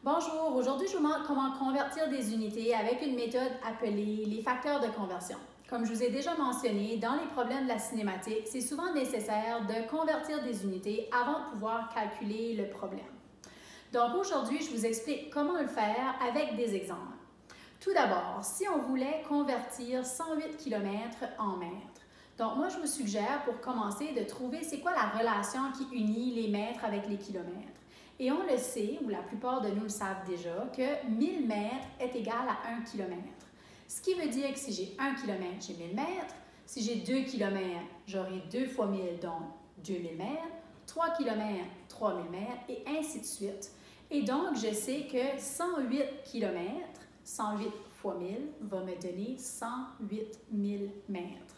Bonjour, aujourd'hui je vous montre comment convertir des unités avec une méthode appelée les facteurs de conversion. Comme je vous ai déjà mentionné, dans les problèmes de la cinématique, c'est souvent nécessaire de convertir des unités avant de pouvoir calculer le problème. Donc aujourd'hui, je vous explique comment le faire avec des exemples. Tout d'abord, si on voulait convertir 108 km en mètres, donc moi je vous suggère pour commencer de trouver c'est quoi la relation qui unit les mètres avec les kilomètres. Et on le sait, ou la plupart de nous le savent déjà, que 1000 mètres est égal à 1 km. Ce qui veut dire que si j'ai 1 km, j'ai 1000 mètres. Si j'ai 2 km, j'aurai 2 fois 1000, donc 2000 mètres. 3 km, 3000 mètres, et ainsi de suite. Et donc, je sais que 108 km, 108 fois 1000, va me donner 108 000 mètres.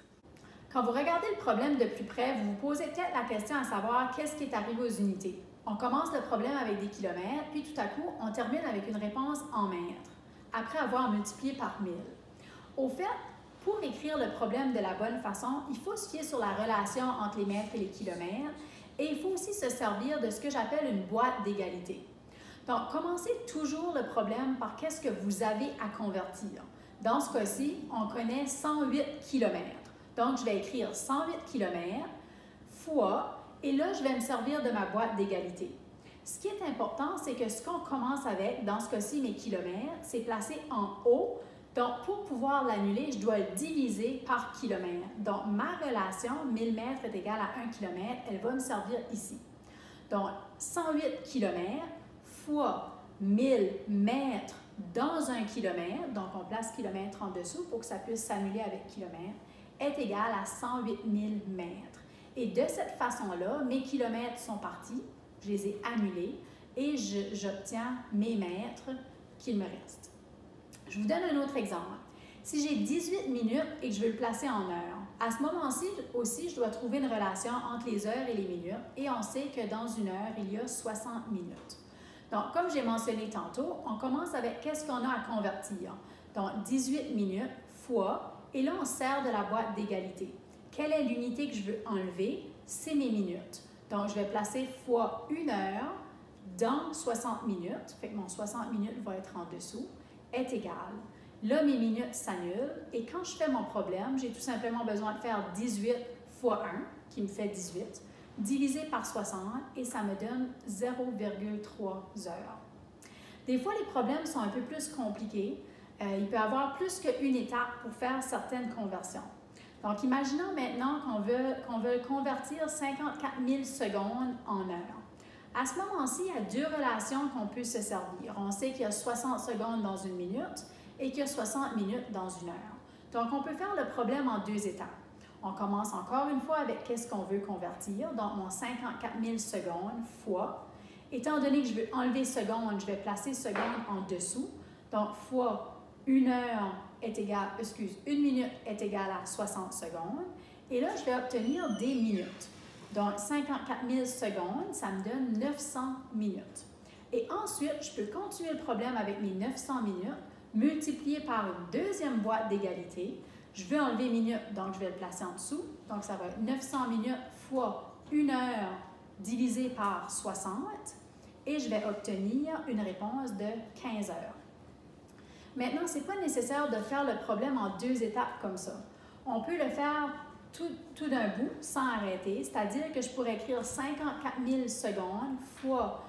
Quand vous regardez le problème de plus près, vous vous posez peut-être la question à savoir qu'est-ce qui est arrivé aux unités. On commence le problème avec des kilomètres, puis tout à coup, on termine avec une réponse en mètres, après avoir multiplié par 1000. Au fait, pour écrire le problème de la bonne façon, il faut se fier sur la relation entre les mètres et les kilomètres, et il faut aussi se servir de ce que j'appelle une boîte d'égalité. Donc, commencez toujours le problème par qu'est-ce que vous avez à convertir. Dans ce cas-ci, on connaît 108 km. Donc, je vais écrire 108 km fois, et là, je vais me servir de ma boîte d'égalité. Ce qui est important, c'est que ce qu'on commence avec, dans ce cas-ci, mes kilomètres, c'est placé en haut. Donc, pour pouvoir l'annuler, je dois le diviser par kilomètre. Donc, ma relation, 1000 mètres est égale à 1 km, elle va me servir ici. Donc, 108 km fois 1000 mètres dans 1 kilomètre, donc on place kilomètre en dessous pour que ça puisse s'annuler avec kilomètre, est égal à 108 000 mètres. Et de cette façon-là, mes kilomètres sont partis, je les ai annulés et j'obtiens mes mètres qu'il me reste. Je vous donne un autre exemple. Si j'ai 18 minutes et que je veux le placer en heures, à ce moment-ci aussi, je dois trouver une relation entre les heures et les minutes et on sait que dans une heure, il y a 60 minutes. Donc, comme j'ai mentionné tantôt, on commence avec qu'est-ce qu'on a à convertir. Donc, 18 minutes fois, et là, on sert de la boîte d'égalité. Quelle est l'unité que je veux enlever? C'est mes minutes. Donc, je vais placer fois 1 heure dans 60 minutes. Fait que mon 60 minutes va être en dessous, est égal. Là, mes minutes s'annulent. Et quand je fais mon problème, j'ai tout simplement besoin de faire 18 fois 1, qui me fait 18, divisé par 60, et ça me donne 0,3 heures. Des fois, les problèmes sont un peu plus compliqués. Il peut y avoir plus qu'une étape pour faire certaines conversions. Donc, imaginons maintenant qu'on veut convertir 54 000 secondes en heures. À ce moment-ci, il y a deux relations qu'on peut se servir. On sait qu'il y a 60 secondes dans une minute et qu'il y a 60 minutes dans une heure. Donc, on peut faire le problème en deux étapes. On commence encore une fois avec qu'est-ce qu'on veut convertir, donc mon 54 000 secondes fois. Étant donné que je veux enlever seconde, je vais placer seconde en dessous. Donc, fois 1 heure est égal, une minute est égale à 60 secondes. Et là, je vais obtenir des minutes. Donc, 54 000 secondes, ça me donne 900 minutes. Et ensuite, je peux continuer le problème avec mes 900 minutes, multiplié par une deuxième boîte d'égalité. Je veux enlever minutes, donc je vais le placer en dessous. Donc, ça va être 900 minutes fois 1 heure divisé par 60. Et je vais obtenir une réponse de 15 heures. Maintenant, ce n'est pas nécessaire de faire le problème en deux étapes comme ça. On peut le faire tout d'un bout, sans arrêter, c'est-à-dire que je pourrais écrire 54 000 secondes fois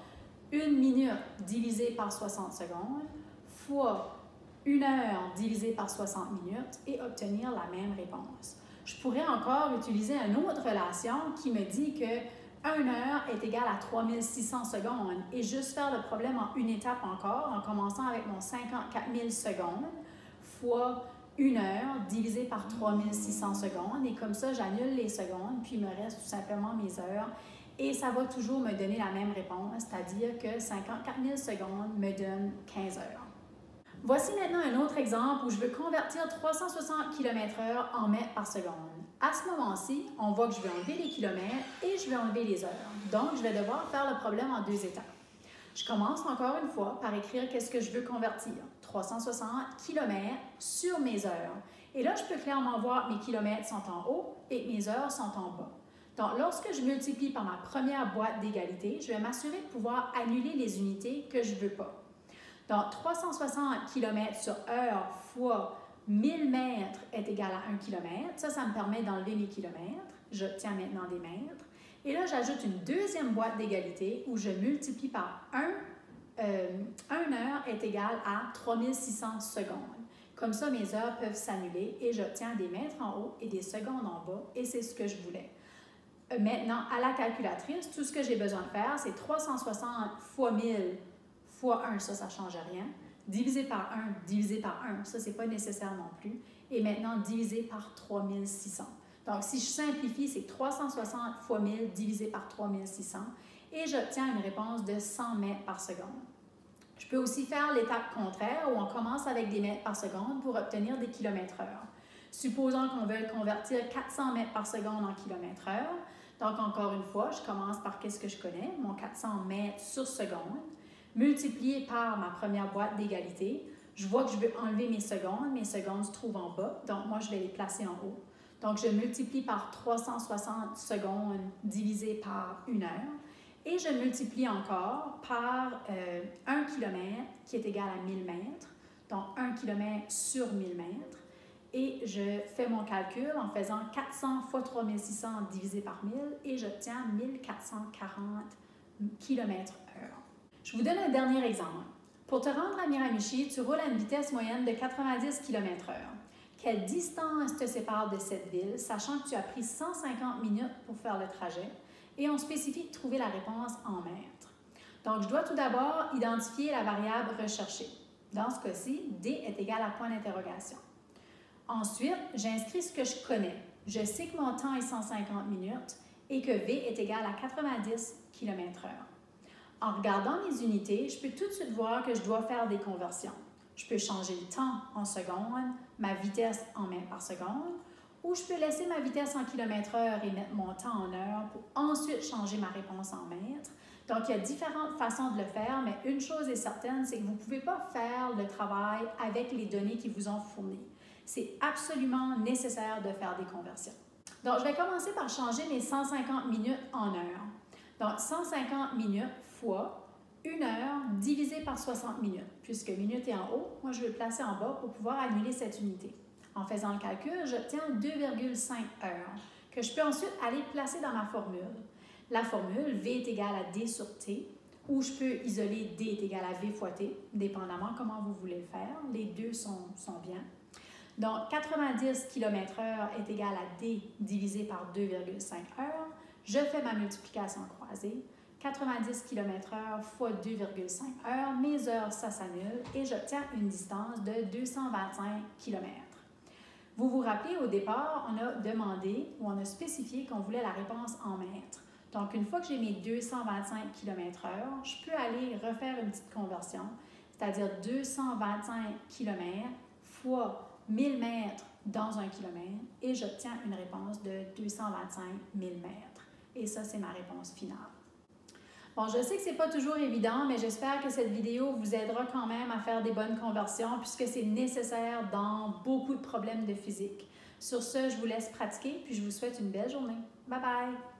1 minute divisé par 60 secondes fois 1 heure divisé par 60 minutes et obtenir la même réponse. Je pourrais encore utiliser une autre relation qui me dit que 1 heure est égal à 3600 secondes et juste faire le problème en une étape encore, en commençant avec mon 54 000 secondes fois 1 heure divisé par 3600 secondes. Et comme ça, j'annule les secondes, puis il me reste tout simplement mes heures. Et ça va toujours me donner la même réponse, c'est-à-dire que 54 000 secondes me donne 15 heures. Voici maintenant un autre exemple où je veux convertir 360 km/h en mètres par seconde. À ce moment-ci, on voit que je vais enlever les kilomètres et je vais enlever les heures. Donc, je vais devoir faire le problème en deux étapes. Je commence encore une fois par écrire qu'est-ce que je veux convertir. 360 km sur mes heures. Et là, je peux clairement voir que mes kilomètres sont en haut et mes heures sont en bas. Donc, lorsque je multiplie par ma première boîte d'égalité, je vais m'assurer de pouvoir annuler les unités que je ne veux pas. Donc, 360 km/h fois 1000 mètres est égal à 1 km. Ça me permet d'enlever mes kilomètres. J'obtiens maintenant des mètres. Et là, j'ajoute une deuxième boîte d'égalité où je multiplie par 1 heure est égal à 3600 secondes. Comme ça, mes heures peuvent s'annuler et j'obtiens des mètres en haut et des secondes en bas, et c'est ce que je voulais. Maintenant, à la calculatrice, tout ce que j'ai besoin de faire, c'est 360 fois 1000 fois 1, ça ne change rien. Divisé par 1, divisé par 1, ça, ce n'est pas nécessaire non plus. Et maintenant, divisé par 3600. Donc, si je simplifie, c'est 360 fois 1000 divisé par 3600 et j'obtiens une réponse de 100 mètres par seconde. Je peux aussi faire l'étape contraire où on commence avec des mètres par seconde pour obtenir des kilomètres-heure. Supposons qu'on veuille convertir 400 mètres par seconde en kilomètres-heure. Donc, encore une fois, je commence par qu'est-ce que je connais, mon 400 mètres sur seconde, multiplié par ma première boîte d'égalité. Je vois que je veux enlever mes secondes se trouvent en bas, donc moi, je vais les placer en haut. Donc, je multiplie par 360 secondes divisé par 1 heure. Et je multiplie encore par 1 km qui est égal à 1000 mètres, donc 1 km sur 1000 mètres. Et je fais mon calcul en faisant 400 fois 3600 divisé par 1000 et j'obtiens 1440 km/h. Je vous donne un dernier exemple. Pour te rendre à Miramichi, tu roules à une vitesse moyenne de 90 km/h. Quelle distance te sépare de cette ville, sachant que tu as pris 150 minutes pour faire le trajet? Et on spécifie de trouver la réponse en mètres. Donc, je dois tout d'abord identifier la variable recherchée. Dans ce cas-ci, D est égal à point d'interrogation. Ensuite, j'inscris ce que je connais. Je sais que mon temps est 150 minutes et que V est égal à 90 km/h. En regardant mes unités, je peux tout de suite voir que je dois faire des conversions. Je peux changer le temps en secondes, ma vitesse en mètres par seconde, ou je peux laisser ma vitesse en kilomètres-heure et mettre mon temps en heure pour ensuite changer ma réponse en mètres. Donc, il y a différentes façons de le faire, mais une chose est certaine, c'est que vous ne pouvez pas faire le travail avec les données qui vous ont fournies. C'est absolument nécessaire de faire des conversions. Donc, je vais commencer par changer mes 150 minutes en heures. Donc, 150 minutes fois 1 heure divisé par 60 minutes. Puisque minute est en haut, moi, je vais le placer en bas pour pouvoir annuler cette unité. En faisant le calcul, j'obtiens 2,5 heures, que je peux ensuite aller placer dans ma formule. La formule, V est égal à D sur T, ou je peux isoler D est égal à V fois T, dépendamment comment vous voulez le faire. Les deux sont bien. Donc, 90 km/h est égal à D divisé par 2,5 heures. Je fais ma multiplication croisée. 90 km/h fois 2,5 heures. Mes heures, ça s'annule et j'obtiens une distance de 225 km. Vous vous rappelez, au départ, on a demandé ou on a spécifié qu'on voulait la réponse en mètres. Donc, une fois que j'ai mes 225 km/h, je peux aller refaire une petite conversion, c'est-à-dire 225 km fois 1000 mètres dans 1 kilomètre et j'obtiens une réponse de 225 000 mètres. Et ça, c'est ma réponse finale. Bon, je sais que ce n'est pas toujours évident, mais j'espère que cette vidéo vous aidera quand même à faire des bonnes conversions puisque c'est nécessaire dans beaucoup de problèmes de physique. Sur ce, je vous laisse pratiquer puis je vous souhaite une belle journée. Bye bye!